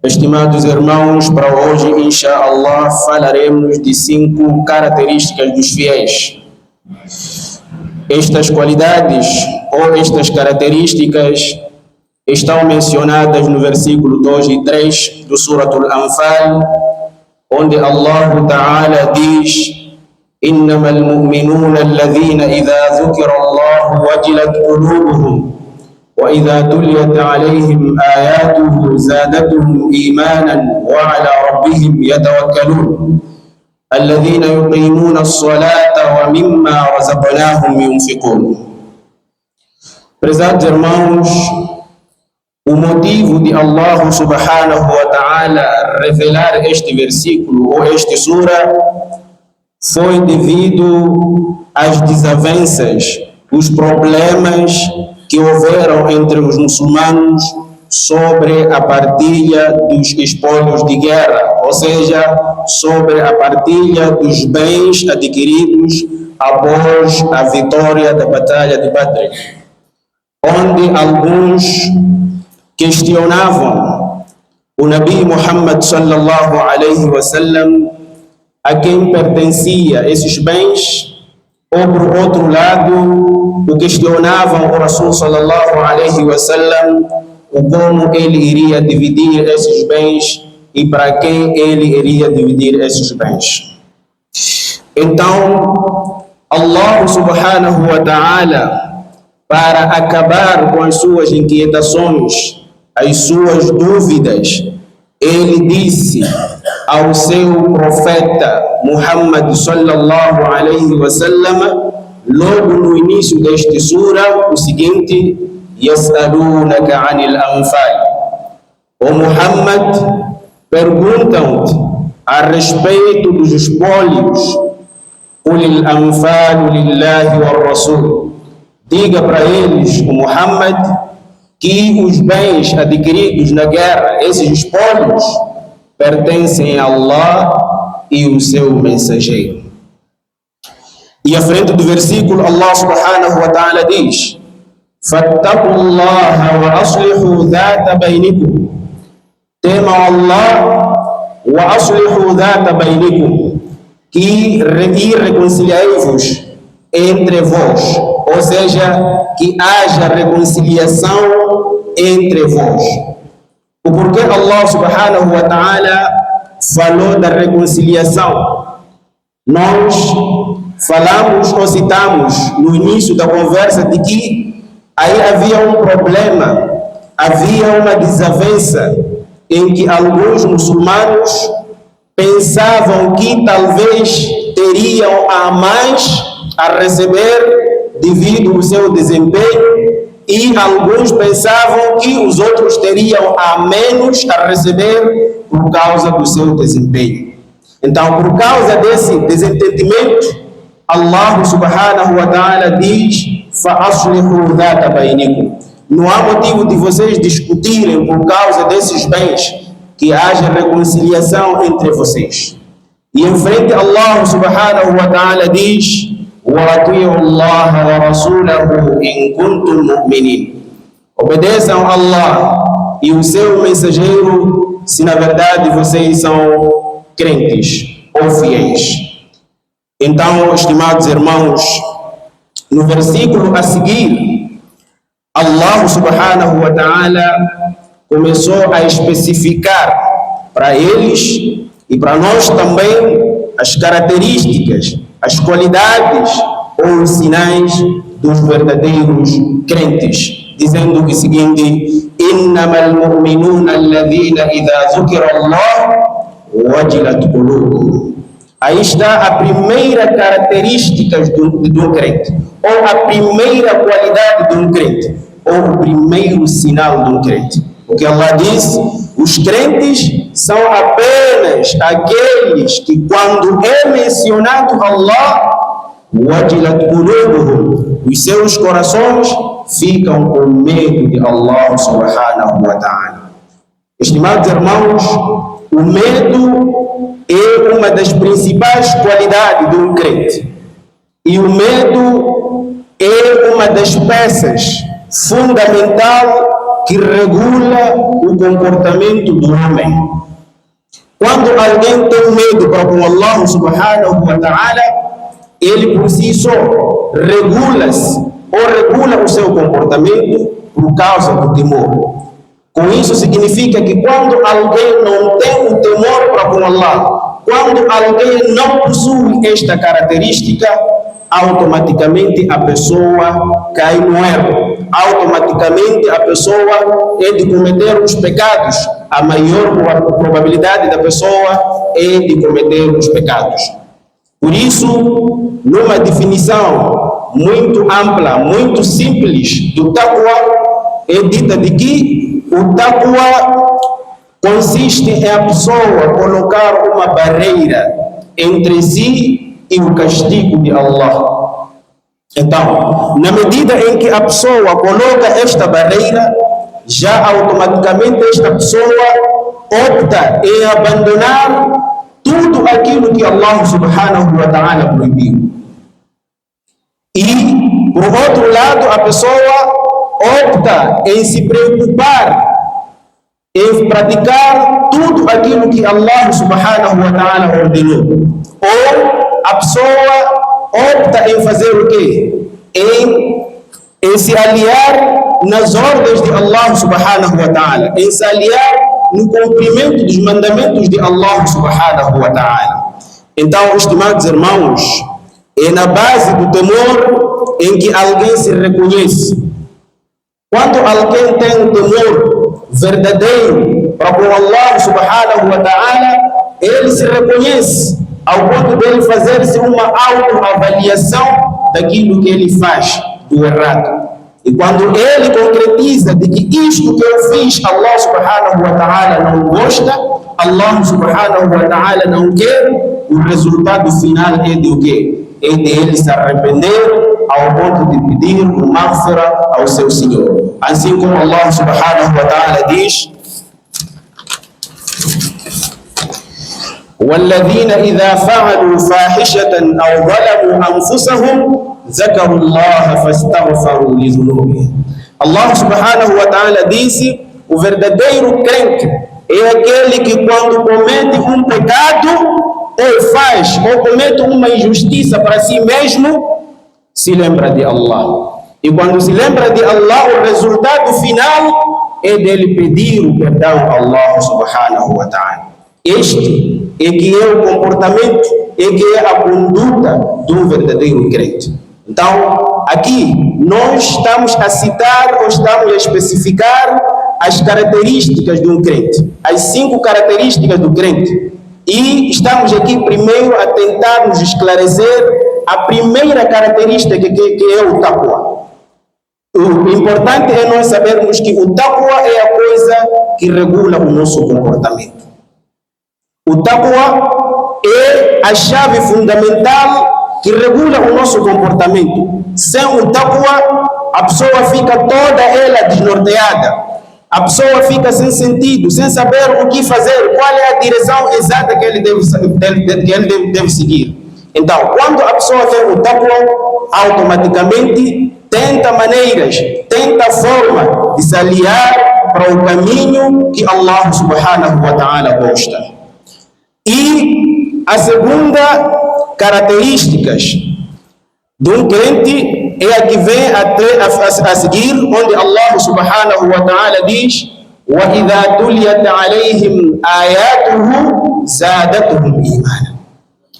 Estimados irmãos, para hoje, inshallah, falaremos de 5 características dos fiéis. Estas qualidades ou estas características estão mencionadas no versículo 2 e 3 do Suratul Anfal, onde Allah Ta'ala diz: إنما المؤمنون الذين إذا ذكر الله وجلت قلوبهم وإذا تليت عليهم آياته زادتهم إيمانا وعلى ربهم يتوكلون الذين يقيمون الصلاة ومما رزقناهم ينفقون. Prezados irmãos, o motivo de Allah subhanahu wa ta'ala revelar este versículo ou este sura foi devido às desavenças, os problemas que houveram entre os muçulmanos sobre a partilha dos espólios de guerra, ou seja, sobre a partilha dos bens adquiridos após a vitória da Batalha de Badr, onde alguns questionavam o Nabi Muhammad sallallahu alaihi wasallam a quem pertencia esses bens, ou por outro lado, o questionavam o Rasul sallallahu alaihi wasallam o como ele iria dividir esses bens e para quem ele iria dividir esses bens. Então, Allah subhanahu wa ta'ala, para acabar com as suas inquietações, as suas dúvidas, ele disse ao seu profeta Muhammad sallallahu alaihi wasallam, logo no início deste sura, o seguinte: Yas'alunaka 'anil anfal. O Muhammad, perguntam-te a respeito dos espólios. Qulil anfalu lillahi war rasul. Diga para eles, o Muhammad, que os bens adquiridos na guerra, esses espólios, pertencem a Allah e o seu mensageiro. E à frente do versículo, Allah subhanahu wa ta'ala diz: Fattaqullaha wa aslihu dhata bainikum. Temam Allah wa aslihu dhata bainikum, que reconciliai-vos entre vós, ou seja, que haja reconciliação entre vós. O porquê Allah subhanahu wa ta'ala falou da reconciliação? Nós falamos ou citamos no início da conversa de que aí havia um problema, havia uma desavença em que alguns muçulmanos pensavam que talvez teriam a mais a receber devido ao seu desempenho, e alguns pensavam que os outros teriam a menos a receber por causa do seu desempenho. Então, por causa desse desentendimento, Allah subhanahu wa ta'ala diz: فَأَصْلِحُوا ذَاتَ بَيْنِكُمْ. Não há motivo de vocês discutirem por causa desses bens, que haja reconciliação entre vocês. E em frente, Allah subhanahu wa ta'ala diz: وَأَطِيعُوا اللَّهَ وَرَسُولَهُ إِن كُنتُم مُؤْمِنِينَ. Obedeçam a Allah e o seu mensageiro, se na verdade vocês são crentes ou fiéis. Então, estimados irmãos, no versículo a seguir, Allah subhanahu wa ta'ala começou a especificar para eles e para nós também as características, as qualidades ou os sinais dos verdadeiros crentes, dizendo o seguinte: innamal mu'minuna alladhina idha dhukira Allah wajilat qulubuhum. Aí está a primeira característica de um crente, ou a primeira qualidade de um crente, ou o primeiro sinal de um crente. Porque Allah diz: os crentes são apenas aqueles que, quando é mencionado Allah, wajilat qulubuhum, os seus corações ficam com medo de Allah subhanahu wa ta'ala. Estimados irmãos, o medo é uma das principais qualidades de um crente. E o medo é uma das peças fundamental que regula o comportamento do homem. Quando alguém tem medo para com Allah subhanahu wa ta'ala, ele por si só regula-se ou regula o seu comportamento por causa do temor. Com isso significa que quando alguém não tem o temor para com Allah, quando alguém não possui esta característica, automaticamente a pessoa cai no erro. Automaticamente a pessoa é de cometer os pecados. A maior probabilidade da pessoa é de cometer os pecados. Por isso, numa definição muito ampla, muito simples do taqwa, é dita de que o taqwa consiste em a pessoa colocar uma barreira entre si e o castigo de Allah. Então, na medida em que a pessoa coloca esta barreira, já automaticamente esta pessoa opta em abandonar tudo aquilo que Allah subhanahu wa ta'ala proibiu. E, por outro lado, a pessoa opta em se preocupar em praticar tudo aquilo que Allah subhanahu wa ta'ala ordenou. Ou a pessoa opta em fazer o quê? Em se aliar nas ordens de Allah subhanahu wa ta'ala, em se aliar no cumprimento dos mandamentos de Allah subhanahu wa ta'ala. Então, estimados irmãos, é na base do temor em que alguém se reconhece. Quando alguém tem um temor verdadeiro para com Allah subhanahu wa ta'ala, ele se reconhece ao ponto de ele fazer-se uma autoavaliação daquilo que ele faz do errado. E quando ele concretiza de que isto que eu fiz, Allah subhanahu wa ta'ala não gosta, Allah subhanahu wa ta'ala não quer, o resultado final é de o quê? É de ele se arrepender ao ponto de pedir o maghfira ao seu Senhor. Assim como Allah subhanahu wa ta'ala diz: وَالَّذِينَ إِذَا فَعَلُوا فَاحِشَةً أَوْ ظَلَمُوا أَنفُسَهُمْ ذَكَرُوا اللَّهَ فَاسْتَغْفَرُوا لِذُنُوبِهِمْ. Allah subhanahu wa ta'ala disse: o verdadeiro crente é aquele que quando comete um pecado ou faz ou comete uma injustiça para si mesmo, se lembra de Allah. E quando se lembra de Allah, o resultado final é dele pedir o perdão a Allah subhanahu wa ta'ala. Este é que é o comportamento, é que é a conduta do verdadeiro crente. Então, aqui nós estamos a citar ou estamos a especificar as características de um crente, as 5 características do crente. E estamos aqui primeiro a tentar nos esclarecer a primeira característica que é o taqwa. O importante é nós sabermos que o taqwa é a coisa que regula o nosso comportamento. O taqwa é a chave fundamental que regula o nosso comportamento. Sem o taqwa, a pessoa fica toda ela desnorteada. A pessoa fica sem sentido, sem saber o que fazer, qual é a direção exata que ele deve seguir. Então, quando a pessoa tem o taqwa, automaticamente tenta maneiras, tenta forma de se aliar para o caminho que Allah subhanahu wa ta'ala gosta. E a segunda característica de um crente é a que vem a seguir, onde Allah subhanahu wa ta'ala diz: وَإِذَا تُلِيَتْ عَلَيْهِمْ آيَاتُهُ زَادَتْهُمْ إِيمَانًا.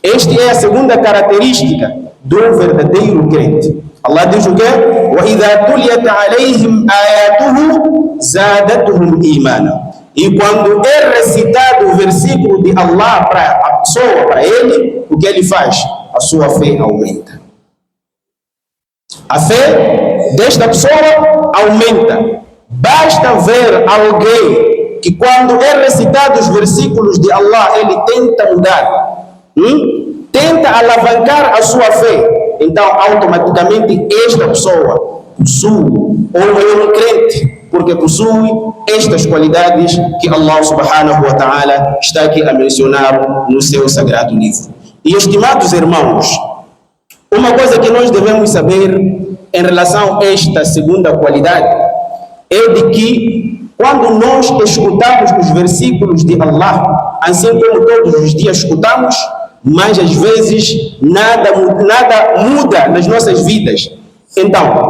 Esta é a segunda característica do verdadeiro crente. Allah diz o quê? وَإِذَا تُلِيَتْ عَلَيْهِمْ آيَاتُهُ زَادَتْهُمْ إِيمَانًا. E quando é recitado o versículo de Allah para a pessoa, para ele, o que ele faz? A sua fé aumenta. A fé desta pessoa aumenta. Basta ver alguém que quando é recitado os versículos de Allah, ele tenta mudar, tenta alavancar a sua fé. Então, automaticamente, esta pessoa possui, ou é um crente, porque possui estas qualidades que Allah subhanahu wa ta'ala está aqui a mencionar no seu sagrado livro. E, estimados irmãos, uma coisa que nós devemos saber em relação a esta segunda qualidade é de que quando nós escutamos os versículos de Allah, assim como todos os dias escutamos, mas às vezes nada muda nas nossas vidas. Então,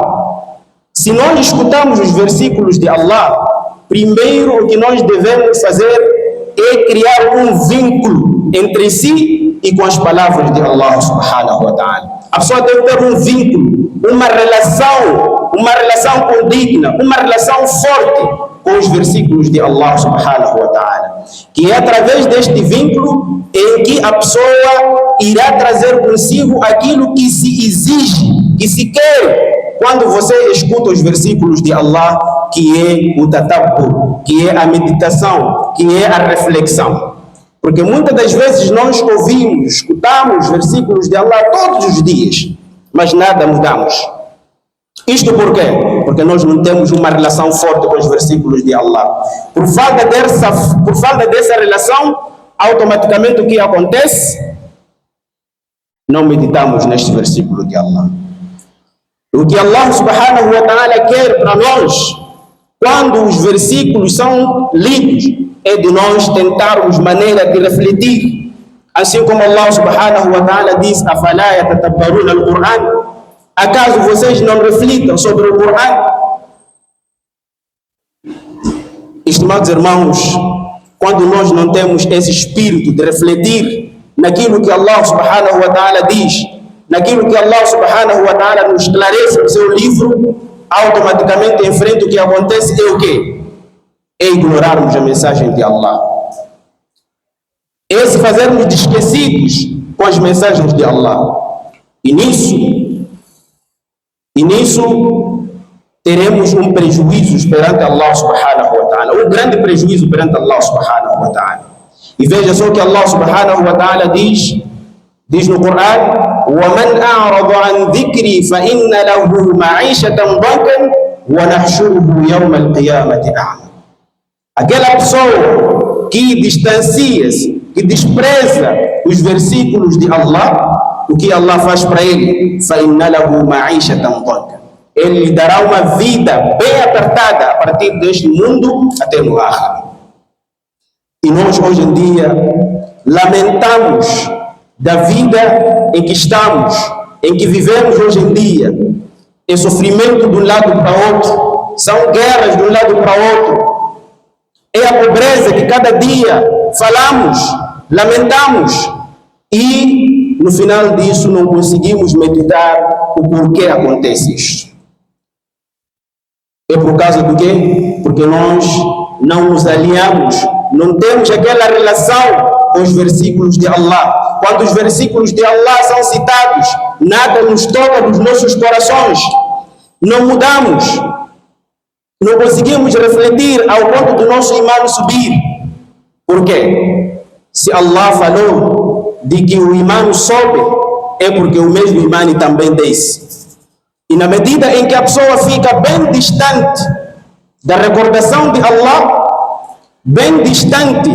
se nós escutamos os versículos de Allah, primeiro o que nós devemos fazer é criar um vínculo entre si e com as palavras de Allah subhanahu wa ta'ala. A pessoa deve ter um vínculo, uma relação condigna, uma relação forte com os versículos de Allah subhanahu wa ta'ala, que é através deste vínculo em que a pessoa irá trazer consigo aquilo que se exige, que se quer quando você escuta os versículos de Allah, que é o tadabbur, que é a meditação, que é a reflexão. Porque muitas das vezes nós ouvimos, escutamos versículos de Allah todos os dias, mas nada mudamos. Isto por quê? Porque nós não temos uma relação forte com os versículos de Allah. Por falta dessa relação, automaticamente o que acontece? Não meditamos neste versículo de Allah. O que Allah subhanahu wa ta'ala quer para nós, quando os versículos são lidos, é de nós tentarmos maneira de refletir. Assim como Allah subhanahu wa ta'ala diz: "Afala yatatabbaruna al-Qur'an?" Acaso vocês não reflitam sobre o Qur'an? Estimados irmãos, quando nós não temos esse espírito de refletir naquilo que Allah subhanahu wa ta'ala diz, naquilo que Allah subhanahu wa ta'ala nos esclarece no seu livro, automaticamente em frente o que acontece é o quê? É ignorarmos a mensagem de Allah. É se fazermos de esquecidos com as mensagens de Allah. E nisso teremos um prejuízo perante Allah subhanahu wa ta'ala, um grande prejuízo perante Allah subhanahu wa ta'ala. E veja só que Allah subhanahu wa ta'ala diz no Qur'an: وَمَنْ أَعْرَضَ عَنْ ذِكْرِي فَإِنَّ لَهُ مَعِيشَةً ضَنكًا وَنَحْشُرُهُ يَوْمَ الْقِيَامَةِ أَعْمَى. Aquela pessoa que distancia-se, que despreza os versículos de Allah, o que Allah faz para ele? فَإِنَّ لَهُ مَعِيشَةً ضَنكًا. Ele lhe dará uma vida bem apertada a partir deste mundo até no akhirah. E nós hoje em dia lamentamos da vida em que estamos, em que vivemos hoje em dia. É sofrimento de um lado para outro, são guerras de um lado para outro, é a pobreza que cada dia falamos, lamentamos, e no final disso não conseguimos meditar o porquê acontece isto. É por causa do quê? Porque nós não nos alinhamos, não temos aquela relação com os versículos de Allah. Quando os versículos de Allah são citados, nada nos toca dos nossos corações, não mudamos, não conseguimos refletir ao ponto do nosso imã subir. Por quê? Se Allah falou de que o imã sobe, é porque o mesmo imã também desce. E na medida em que a pessoa fica bem distante da recordação de Allah, bem distante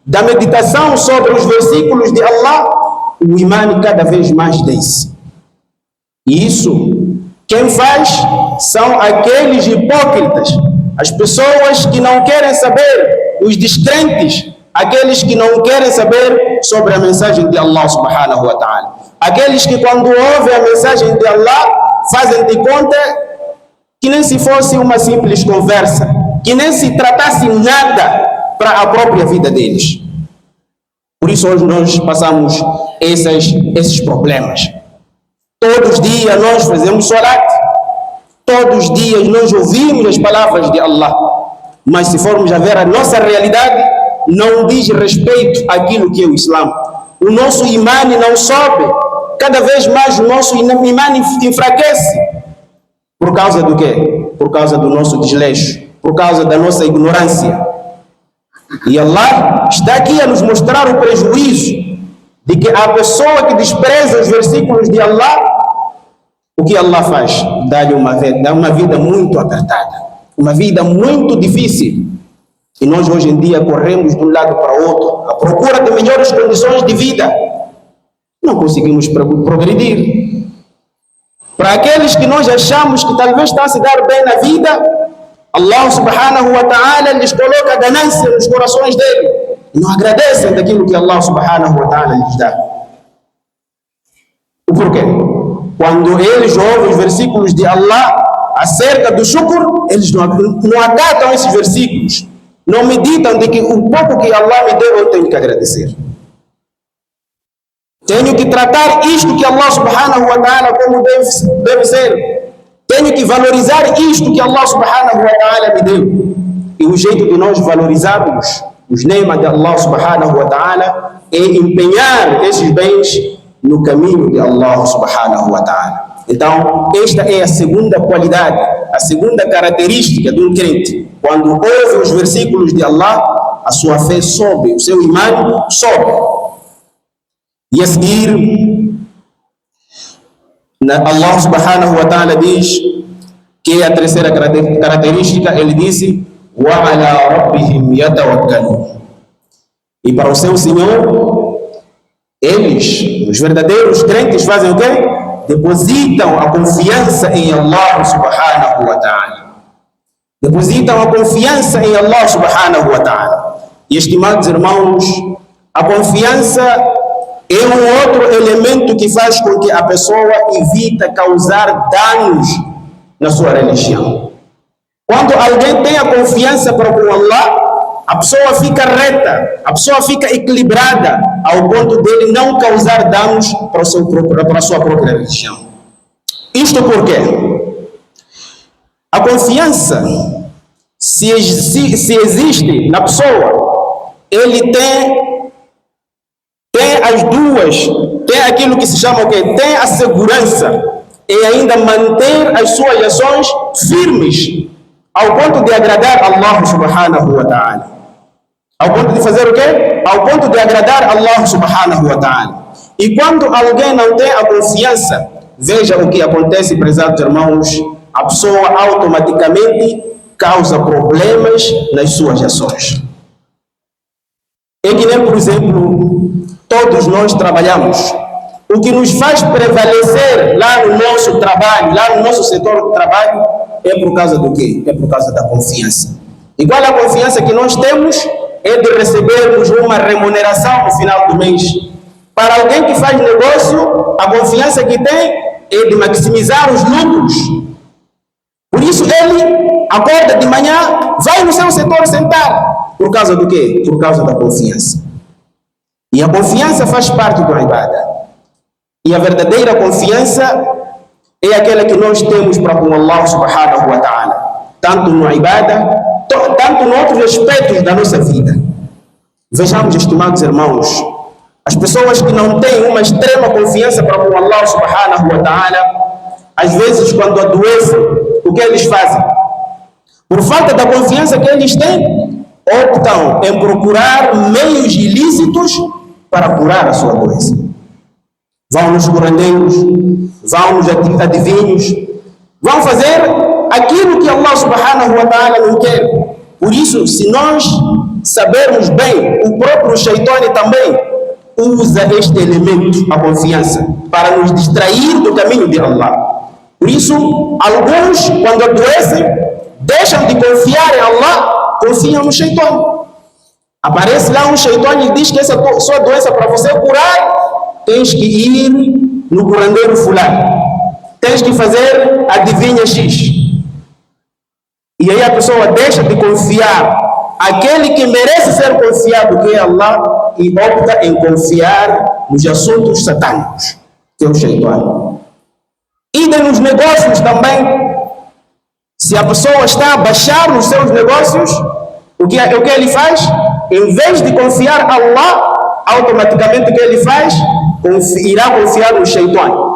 da meditação sobre os versículos de Allah, o imã cada vez mais desce. E isso, quem faz são aqueles hipócritas, as pessoas que não querem saber, os descrentes, aqueles que não querem saber sobre a mensagem de Allah subhanahu wa ta'ala. Aqueles que quando ouvem a mensagem de Allah, fazem de conta que nem se fosse uma simples conversa, que nem se tratasse nada para a própria vida deles. Por isso hoje nós passamos esses problemas. Todos os dias nós fazemos salat, todos os dias nós ouvimos as palavras de Allah, mas se formos a ver a nossa realidade, não diz respeito àquilo que é o Islã. O nosso imã não sobe, cada vez mais o nosso imã enfraquece. Por causa do quê? Por causa do nosso desleixo, por causa da nossa ignorância. E Allah está aqui a nos mostrar o prejuízo de que a pessoa que despreza os versículos de Allah, o que Allah faz? Dá-lhe uma vida muito apertada, uma vida muito difícil. E nós hoje em dia corremos de um lado para o outro, à procura de melhores condições de vida. Não conseguimos progredir. Para aqueles que nós achamos que talvez estão a se dar bem na vida, Allah subhanahu wa ta'ala lhes coloca ganância nos corações dele e não agradecem daquilo que Allah subhanahu wa ta'ala lhes dá. O porquê? Quando eles ouvem os versículos de Allah acerca do shukr, eles não acatam esses versículos, não meditam de que o pouco que Allah me deu eu tenho que agradecer. Tenho que tratar isto que Allah subhanahu wa ta'ala como deve ser. Tenho que valorizar isto que Allah subhanahu wa ta'ala me deu. E o jeito de nós valorizarmos os nemas de Allah subhanahu wa ta'ala é empenhar esses bens no caminho de Allah subhanahu wa ta'ala. Então, esta é a segunda qualidade, a segunda característica de um crente. Quando ouve os versículos de Allah, a sua fé sobe, o seu imã sobe. E a seguir, Allah subhanahu wa ta'ala diz que a terceira característica, ele disse: wa ala rabbihim yatawakkalun. E para o seu Senhor, eles, os verdadeiros crentes, fazem o quê? Depositam a confiança em Allah subhanahu wa ta'ala. Depositam a confiança em Allah subhanahu wa ta'ala. E, estimados irmãos, a confiança é um outro elemento que faz com que a pessoa evite causar danos na sua religião. Quando alguém tem a confiança para com Allah, a pessoa fica reta, a pessoa fica equilibrada, ao ponto dele não causar danos para a sua própria religião. Isto porque a confiança, se existe na pessoa, ele tem as duas, tem aquilo que se chama o quê? Tem a segurança e ainda manter as suas ações firmes, ao ponto de agradar Allah subhanahu wa ta'ala. Ao ponto de fazer o quê? Ao ponto de agradar Allah subhanahu wa ta'ala. E quando alguém não tem a confiança, veja o que acontece, prezados irmãos, a pessoa automaticamente causa problemas nas suas ações. É que nem, por exemplo, todos nós trabalhamos. O que nos faz prevalecer lá no nosso trabalho, lá no nosso setor de trabalho, é por causa do quê? É por causa da confiança. Igual a confiança que nós temos é de recebermos uma remuneração no final do mês. Para alguém que faz negócio, a confiança que tem é de maximizar os lucros. Por isso ele acorda de manhã, vai no seu setor sentar. Por causa do quê? Por causa da confiança. E a confiança faz parte do ibada. E a verdadeira confiança é aquela que nós temos para com Allah subhanahu wa ta'ala, tanto no ibada, tanto em outros aspectos da nossa vida. Vejamos, estimados irmãos, as pessoas que não têm uma extrema confiança para com Allah subhanahu wa ta'ala, às vezes quando adoecem, o que eles fazem? Por falta da confiança que eles têm, optam em procurar meios ilícitos para curar a sua doença. Vão nos curandeiros, vão nos adivinhos, vão fazer aquilo que Allah subhanahu wa ta'ala não quer. Por isso, se nós sabermos bem, o próprio Shaitani também usa este elemento, a confiança, para nos distrair do caminho de Allah. Por isso, alguns, quando adoecem, deixam de confiar em Allah, confiam no Shaitani. Aparece lá um Shaitani e diz que essa sua doença, para você curar, tens que ir no curandeiro fulano, tens que fazer adivinha X. E aí a pessoa deixa de confiar aquele que merece ser confiado, que é Allah, e opta em confiar nos assuntos satânicos, que é o Shaitani. E nos negócios também, se a pessoa está a baixar nos seus negócios, o que ele faz? Em vez de confiar a Allah, automaticamente o que ele faz? Irá confiar no Shaitani.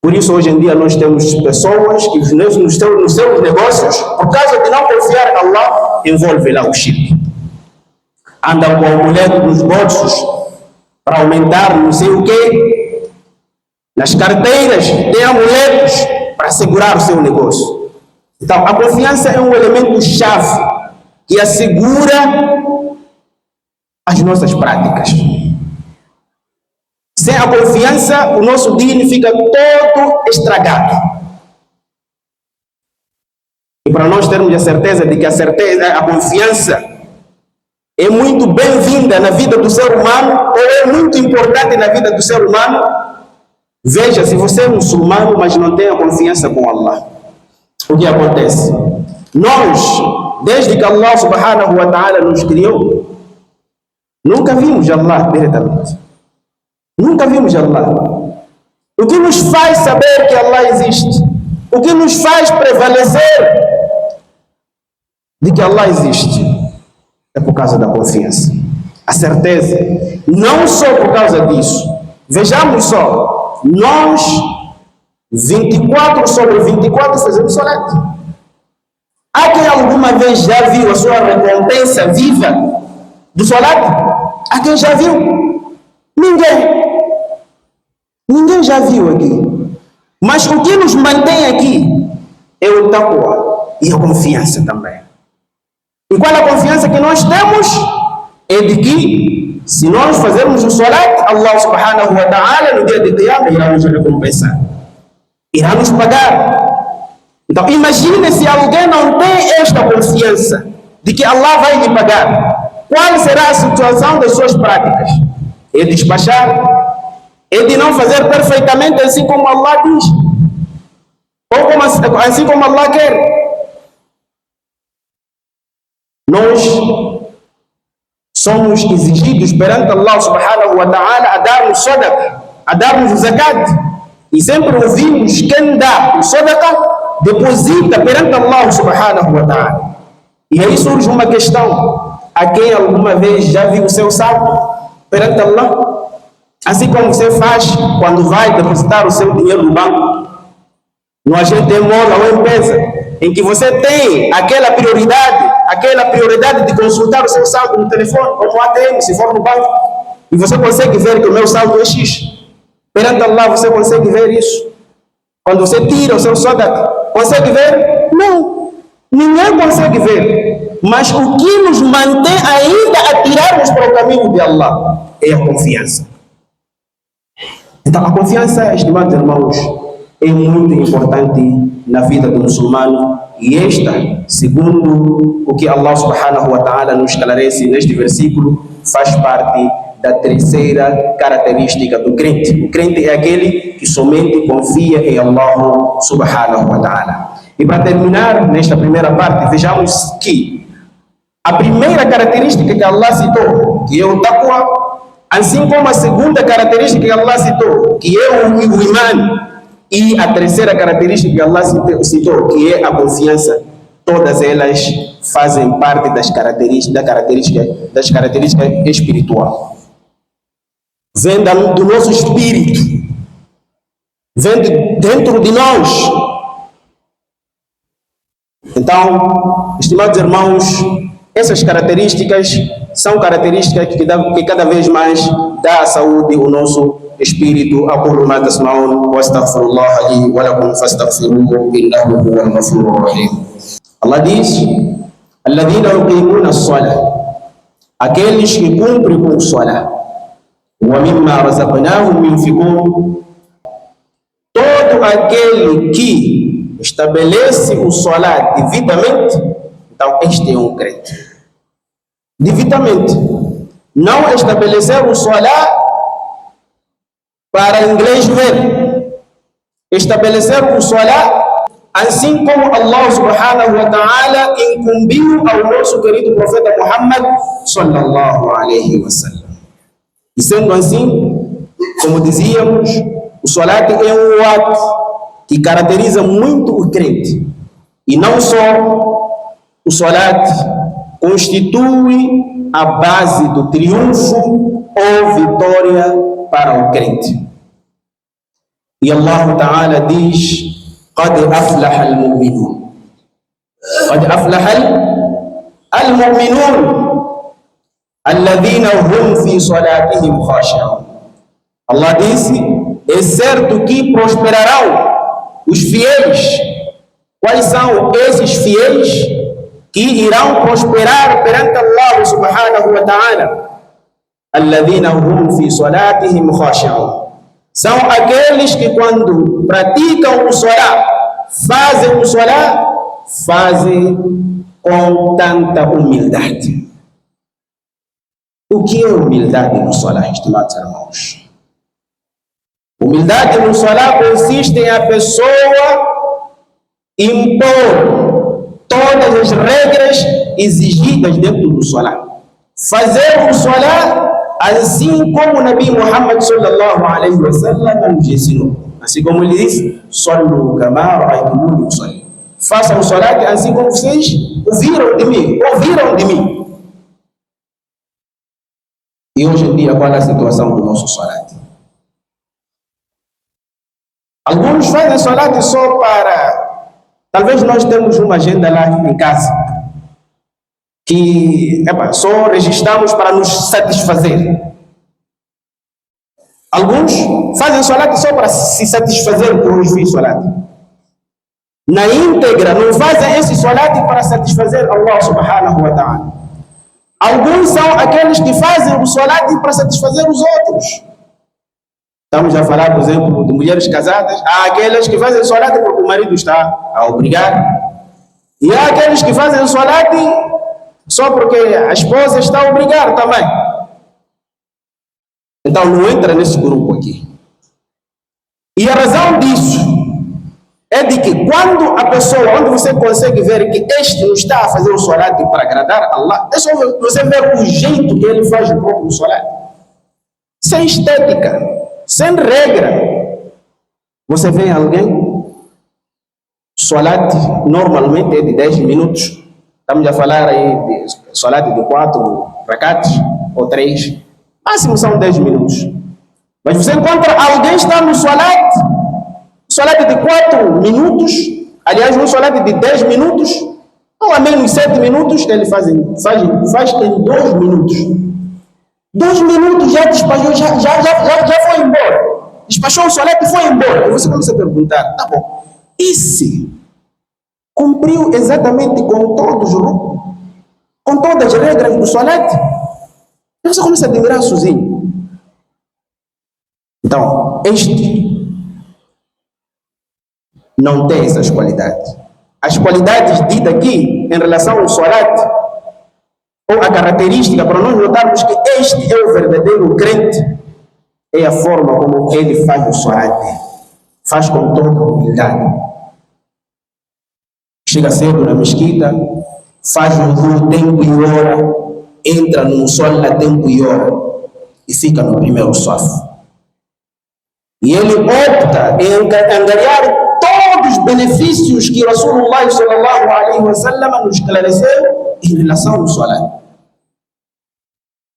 Por isso, hoje em dia, nós temos pessoas que nos seus negócios, por causa de não confiar em Allah, envolve lá o shirk. Andam com a mulher nos bolsos para aumentar não sei o quê. Nas carteiras tem amuletos para segurar o seu negócio. Então, a confiança é um elemento chave que assegura as nossas práticas. Sem a confiança, o nosso dino fica todo estragado. E para nós termos a certeza de que a confiança é muito bem-vinda na vida do ser humano, ou é muito importante na vida do ser humano, veja, se você é muçulmano, mas não tem a confiança com Allah, o que acontece? Nós, desde que Allah subhanahu wa ta'ala nos criou, nunca vimos Allah diretamente. Nunca vimos Allah. O que nos faz saber que Allah existe? O que nos faz prevalecer de que Allah existe? É por causa da confiança. A certeza. Não só por causa disso. Vejamos só. Nós, 24 sobre 24, fazemos salat. Há quem alguma vez já viu a sua recompensa viva do salat? Há quem já viu? Ninguém. Ninguém já viu aqui. Mas o que nos mantém aqui é o taqwa e a confiança também. E qual a confiança que nós temos? É de que, se nós fazermos o salat, Allah subhanahu wa ta'ala, no dia de Qiyamah, irá nos recompensar. Irá nos pagar. Então, imagine se alguém não tem esta confiança de que Allah vai lhe pagar. Qual será a situação das suas práticas? É despachar? É de não fazer perfeitamente assim como Allah diz? Ou assim como Allah quer? Nós somos exigidos perante Allah subhanahu wa ta'ala a darmos sadaqa, a darmos o zakat. E sempre ouvimos quem dá o sadaqa deposita perante Allah subhanahu wa ta'ala. E aí surge uma questão: a quem alguma vez já viu o seu saldo perante Allah? Assim como você faz quando vai depositar o seu dinheiro no banco, no agente mola ou empresa, em que você tem aquela prioridade de consultar o seu saldo no telefone, ou no ATM, se for no banco, e você consegue ver que o meu saldo é X. Perante Allah você consegue ver isso. Quando você tira o seu sadaqa, consegue ver? Não. Ninguém consegue ver. Mas o que nos mantém ainda a tirarmos para o caminho de Allah é a confiança. Então, a confiança, estimados irmãos, é muito importante na vida do muçulmano, e esta, segundo o que Allah subhanahu wa ta'ala nos esclarece neste versículo, faz parte da terceira característica do crente. O crente é aquele que somente confia em Allah subhanahu wa ta'ala. E para terminar nesta primeira parte, vejamos que a primeira característica que Allah citou, que é o taqwa, assim como a segunda característica que Allah citou, que é o iman, e a terceira característica que Allah citou, que é a confiança, todas elas fazem parte das características espirituais. Vem do nosso espírito, vem dentro de nós. Então, estimados irmãos, essas características são características que cada vez mais dá à saúde o nosso espírito. Aquilo ma tasma'un wa astaghfirullah li wa lakum fastaghfiruhu innahu huwal ghafurur rahim. Allah diz: alladhina yuqimuna as-salah, aqueles que cumprem com o salah, wa mimma razaqnahum yunfiqun, todo aquele que estabelece o salah devidamente, então este é um crente. Devidamente. Não estabelecer o salah para inglês ver. Estabelecer o salah assim como Allah subhanahu wa ta'ala incumbiu ao nosso querido profeta Muhammad sallallahu alaihi wasallam. E sendo assim, como dizíamos, o salat é um ato que caracteriza muito o crente. E não só o salat constitui a base do triunfo ou vitória para o crente. E Allah Ta'ala diz: قد أفلح المؤمنون. قد أفلح المؤمنون الذين هم في صلاتهم خاشعون. Allah disse: é certo que prosperarão os fiéis. Quais são esses fiéis que irão prosperar perante Allah subhanahu wa ta'ala? الذين هم في صلاتهم خاشعون. São aqueles que quando praticam o salah, fazem o salah, fazem com tanta humildade. O que é humildade no Salah, estimados irmãos? Humildade no Salah consiste em a pessoa impor todas as regras exigidas dentro do Salah. Fazer o Salah assim como o Nabi Muhammad sallallahu alaihi wa sallam nos ensinou. Assim como ele disse, Sallu kama ra'aytumuni usalli. Façam o Salat assim como vocês ouviram de mim. E hoje em dia, qual é a situação do nosso Salat? Alguns fazem Salat só para... Talvez nós temos uma agenda lá em casa que só registramos para nos satisfazer. Alguns fazem Salat só para se satisfazer por os fins Salat. Na íntegra, não fazem esse Salat para satisfazer Allah subhanahu wa ta'ala. Alguns são aqueles que fazem o Salat para satisfazer os outros. Estamos a falar, por exemplo, de mulheres casadas. Há aquelas que fazem Salat porque o marido está a obrigar. E há aqueles que fazem o Salat só porque a esposa está a obrigar também. Então não entra nesse grupo aqui. E a razão disso é de que quando a pessoa, onde você consegue ver que este não está a fazer o Salat para agradar a Allah, é só você ver o jeito que ele faz o próprio Salat. Sem estética, sem regra. Você vê alguém, Salat normalmente é de 10 minutos. Estamos a falar aí de Salat de 4 rakats ou 3. Máximo são 10 minutos. Mas você encontra alguém que está no Salat de 4 minutos, aliás, um Salat de 10 minutos, ou a menos 7 minutos, ele faz em 2 minutos. 2 minutos já despachou, já foi embora. Despachou o Salat e foi embora. E você começa a perguntar, tá bom, e se cumpriu exatamente com todas as regras do Salat? E você começa a admirar sozinho. Então, este não tem essas qualidades. As qualidades ditas aqui em relação ao Salat, ou a característica para nós notarmos que este é o verdadeiro crente, é a forma como ele faz o Salat. Faz com toda humildade. Chega cedo na mesquita, faz um tempo e hora, entra no sol a tempo e hora e fica no primeiro saf. E ele opta em angariar todos os benefícios que Rasulullah sallallahu alaihi wa sallam nos esclareceu em relação ao Salat.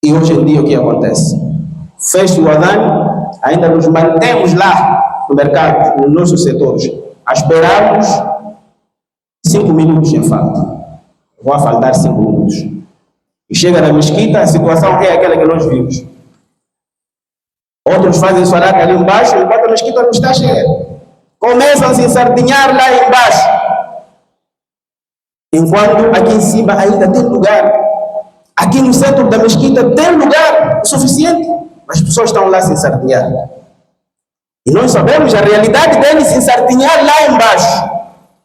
E hoje em dia o que acontece? Fecha o Adhan, ainda nos mantemos lá no mercado, nos nossos setores, a esperarmos 5 minutos em falta. Vão faltar 5 minutos. E chega na mesquita, a situação é aquela que nós vimos. Outros fazem Salat ali embaixo, enquanto a mesquita não está cheia. Começam a se sardinhar lá embaixo. Enquanto aqui em cima ainda tem lugar. Aqui no centro da mesquita tem lugar suficiente. Mas as pessoas estão lá se sardinhar. E nós sabemos a realidade deles se sardinhar lá embaixo.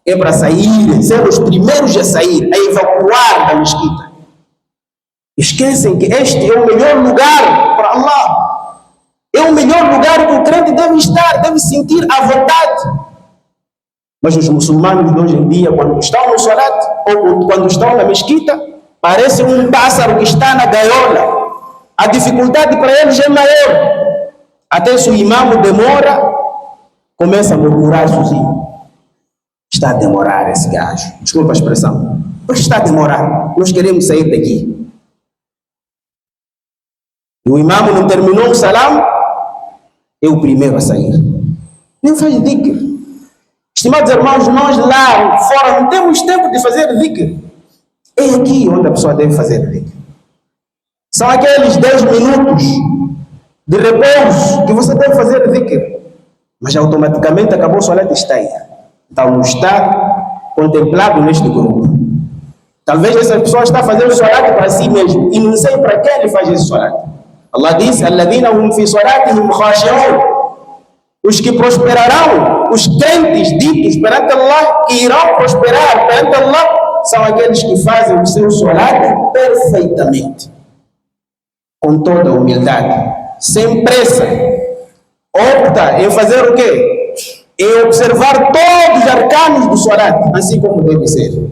É para sair, ser os primeiros a sair, a evacuar da mesquita. Esquecem que este é o melhor lugar para Allah. É o melhor lugar que o crente deve estar, deve sentir à vontade. Mas os muçulmanos de hoje em dia, quando estão no Salat ou quando estão na mesquita, parece um pássaro que está na gaiola. A dificuldade para eles é maior. Até se o imam demora, começa a murmurar sozinho. Está a demorar esse gajo. Desculpa a expressão. Mas está a demorar. Nós queremos sair daqui. O imam não terminou o salam, é o primeiro a sair. Nem faz dhikr. Estimados irmãos, nós lá fora não temos tempo de fazer dhikr. É aqui onde a pessoa deve fazer dhikr. São aqueles 10 minutos de repouso que você deve fazer dhikr. Mas automaticamente acabou o Salat e está aí. Então não está contemplado neste grupo. Talvez essa pessoa está fazendo Salat para si mesmo e não sei para quem ele faz esse Salat. Allah diz: "Alladhina hum fi salatihim khashi'un." os que prosperarão, os crentes ditos perante Allah, que irão prosperar perante Allah, são aqueles que fazem o seu salat perfeitamente, com toda humildade, sem pressa. Opta em fazer o quê? Em observar todos os arcanos do salat, assim como deve ser.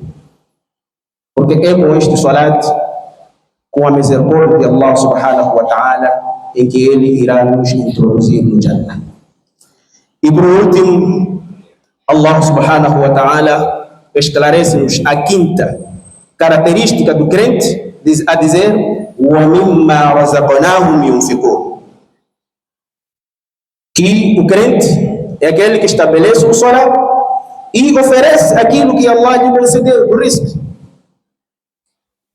Porque é com este salat, com a misericórdia de Allah subhanahu wa ta'ala, em que Ele irá nos introduzir no Jannah. E por último, Allah subhanahu wa ta'ala esclarece-nos a quinta característica do crente, a dizer: وَمِمَّا رَزَقْنَاهُمْ يُنْفِقُونَ. Que o crente é aquele que estabelece o salat e oferece aquilo que Allah lhe concedeu, do risco.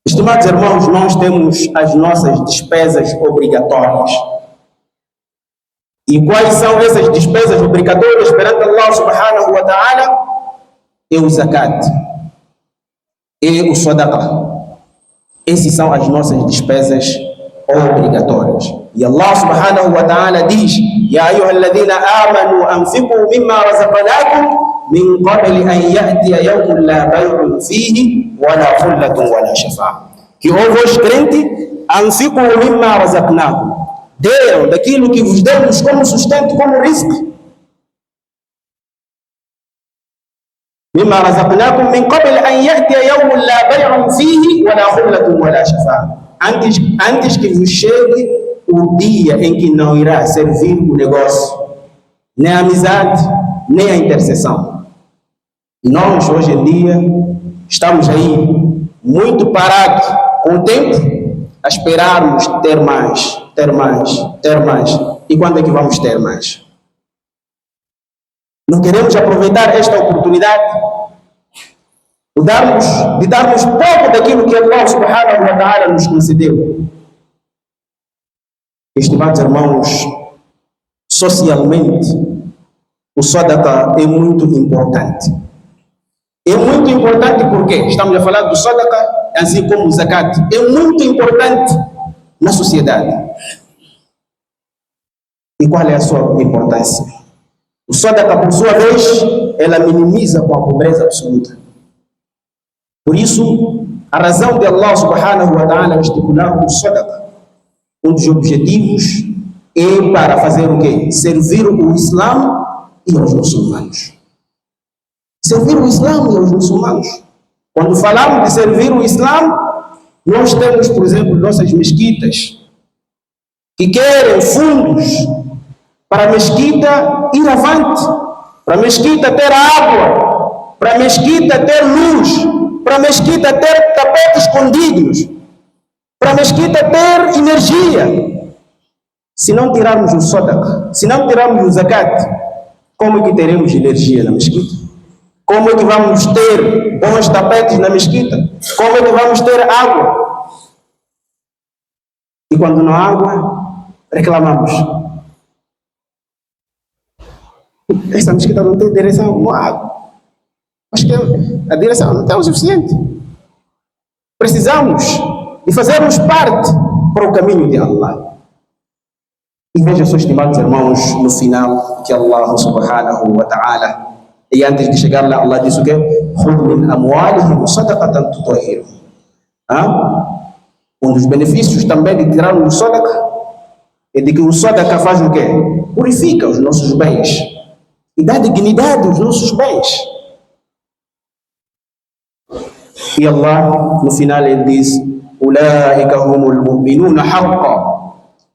Estimados irmãos, nós temos as nossas despesas obrigatórias. E quais são essas despesas obrigatórias perante Allah subhanahu wa ta'ala? É o zakat, é o sadaqa. Essas são as nossas despesas obrigatórias. E Allah subhanahu wa ta'ala diz: Ya ayyuhalladhina amanu anfiqu mimma razaqnakum min qabli an ya'tiya yawmun la bay'un fihi wala khullatun wala shafa'a. Que ó vós crentes, anfiqu mimma razaqnakum, deram daquilo que vos demos como sustento, como risco. Mimma razaqnakum min qabli an ya'tiya yawmun la bay'un fihi wala khullatun wala shafa'a. Antes que vos chegue o dia em que não irá servir o negócio, nem a amizade, nem a intercessão. E nós, hoje em dia, estamos aí, muito parados, com o tempo, a esperarmos ter mais, ter mais, ter mais. E quando é que vamos ter mais? Não queremos aproveitar esta oportunidade de darmos pouco daquilo que Allah subhanahu wa ta'ala nos concedeu. Estimados irmãos, socialmente, o sadaqa é muito importante. É muito importante porque estamos a falar do sadaqa, assim como o zakat. É muito importante na sociedade. E qual é a sua importância? O sadaqa, por sua vez, ela minimiza com a pobreza absoluta. Por isso, a razão de Allah subhanahu wa ta'ala estipular o sadaqa, um dos objetivos é para fazer o quê? Servir o Islã e aos muçulmanos. Servir o Islã e aos muçulmanos. Quando falamos de servir o Islã, nós temos, por exemplo, nossas mesquitas que querem fundos para a mesquita ir avante, para a mesquita ter água, para a mesquita ter luz, para a mesquita ter tapetes escondidos, para a mesquita ter energia. Se não tirarmos o sadaqa, se não tirarmos o zakat, como é que teremos energia na mesquita? Como é que vamos ter bons tapetes na mesquita? Como é que vamos ter água? E quando não há água, reclamamos: essa mesquita não tem direção, não há água. Acho que a direção não tem o suficiente. Precisamos de fazermos parte para o caminho de Allah. E vejam só, estimados irmãos, no final, que Allah subhanahu wa ta'ala, e antes de chegar lá, Allah diz o quê? خُذْ مِنْ أَمْوَالِهِمْ صَدَقَةً تُطَهِّرُهُمْ. Um dos benefícios também de tirar o sadaqa é de que o sadaqa faz o quê? Purifica os nossos bens e dá dignidade aos nossos bens. E Allah, no final, ele diz: أُولَٰئِكَ هُمُ الْمُؤْمِنُونَ حَقًّا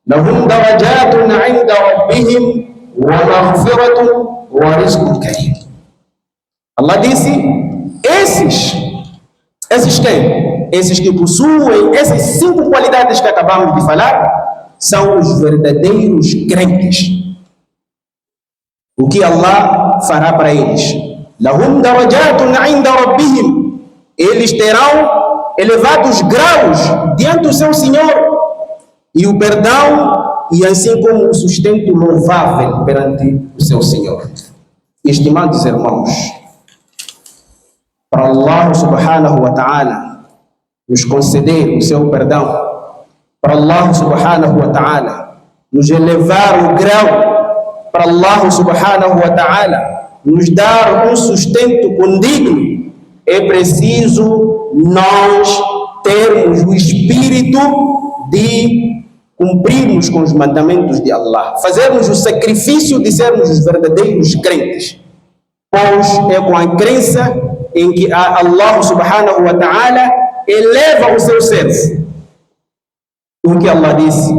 لَهُمْ دَرَجَاتٌ عِنْدَ رَبِّهِمْ وَمَغْفِرَةٌ وَرِزْقٌ كَرِيمٌ. Allah disse: esses quem? Esses que possuem essas 5 qualidades que acabamos de falar, são os verdadeiros crentes. O que Allah fará para eles? لَهُمْ دَرَجَاتٌ عِنْدَ رَبِّهِمْ. Eles terão elevados graus diante do seu Senhor, e o perdão, e assim como o sustento louvável perante o seu Senhor. Estimados irmãos, para Allah subhanahu wa ta'ala nos conceder o seu perdão, para Allah subhanahu wa ta'ala nos elevar o grau para Allah subhanahu wa ta'ala nos dar um sustento condigno, é preciso nós termos o espírito de cumprirmos com os mandamentos de Allah, fazermos o sacrifício de sermos os verdadeiros crentes, pois é com a crença em que Allah subhanahu wa ta'ala eleva o seu servo. O que Allah disse: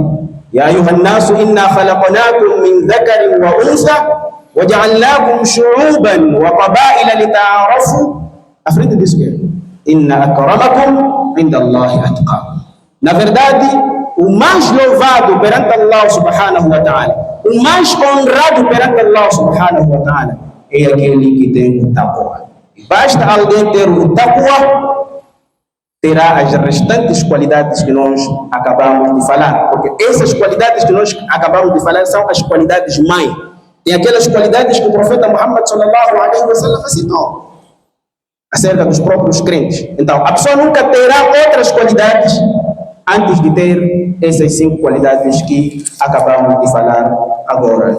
Ya ayuhan nasu inna khalaqnakum min dhakarin wa unsa wa ja'alnakum shu'uban wa qabaila lita'arafu. À frente disso que é: Inna akramakum inda Allahi atqakum. Na verdade, o mais louvado perante Allah subhanahu wa ta'ala, o mais honrado perante Allah subhanahu wa ta'ala é aquele que tem o taqwa. E basta alguém ter o taqwa, terá as restantes qualidades que nós acabamos de falar, porque essas qualidades que nós acabamos de falar são as qualidades mãe. Tem aquelas qualidades que o profeta Muhammad sallallahu alaihi wasallam citou acerca dos próprios crentes. Então, a pessoa nunca terá outras qualidades antes de ter essas 5 qualidades que acabamos de falar agora.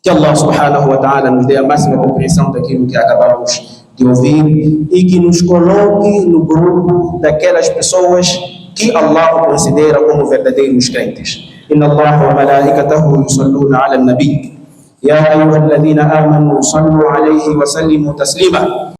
Que Allah subhanahu wa ta'ala nos dê a máxima compreensão daquilo que acabamos de ouvir e que nos coloque no grupo daquelas pessoas que Allah considera como verdadeiros crentes. Inna Allah wa malaikatahu yusalluna ala an-nabi ya ayyuhalladhina amanu sallu alayhi wa sallimu taslima.